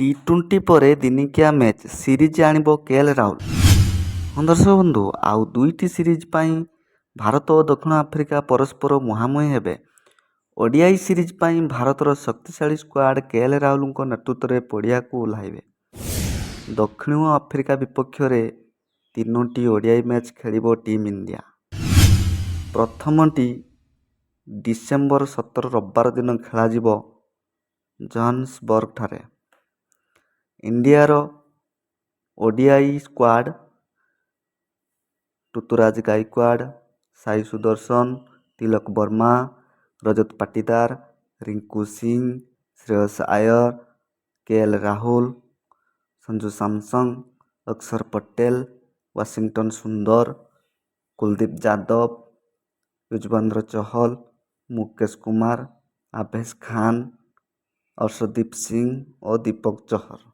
ଟି20 ପରେ ଦିନିକିଆ match series ଆଣିବ କେଏଲ୍ ରାହୁଲ। ହଁ ଦର୍ଶକ ବନ୍ଧୁ, ଆଉ ଦୁଇଟି ସିରିଜ୍ ପାଇଁ ଭାରତ ଓ ଦକ୍ଷିଣ ଆଫ୍ରିକା ପରସ୍ପର ମୁହାଁମୁହିଁ ହେବେ। ଓଡିଆଇ ସିରିଜ୍ ପାଇଁ ଭାରତର ଶକ୍ତିଶାଳୀ ସ୍କ୍ୱାଡ୍ କେଏଲ୍ ରାହୁଲଙ୍କ ନେତୃତ୍ୱରେ ପଡ଼ିଆକୁ ଓହ୍ଲାଇବେ। ଦକ୍ଷିଣ ଆଫ୍ରିକା ବିପକ୍ଷରେ 3ଟି ଓଡିଆଇ ମ୍ୟାଚ୍ ଖେଳିବ ଟିମ୍ ଇଣ୍ଡିଆ। ପ୍ରଥମଟି ଡିସେମ୍ବର 17 ରବିବାର ଦିନ ଖେଳାଯିବ ଜୋହାନ୍ସବର୍ଗଠାରେ। ଇଣ୍ଡିଆର ODI squad Ruturaj Gaikwad, Sai Sudarshan, Tilak Verma, Rajat Patidar, Rinku Singh, Shreyas Iyer, KL Rahul, Sanju Samson, ଅକ୍ଷର ପଟେଲ, ୱାଶିଂଟନ ସୁନ୍ଦର, କୁଲଦୀପ ଯାଦବ, ଯୁଜବେନ୍ଦ୍ର ଚହଲ, ମୁକେଶ କୁମାର, ଆଭେଶ ଖାନ, ଅର୍ଶଦୀପ ସିଂ ଓ ଦୀପକ ଚହର।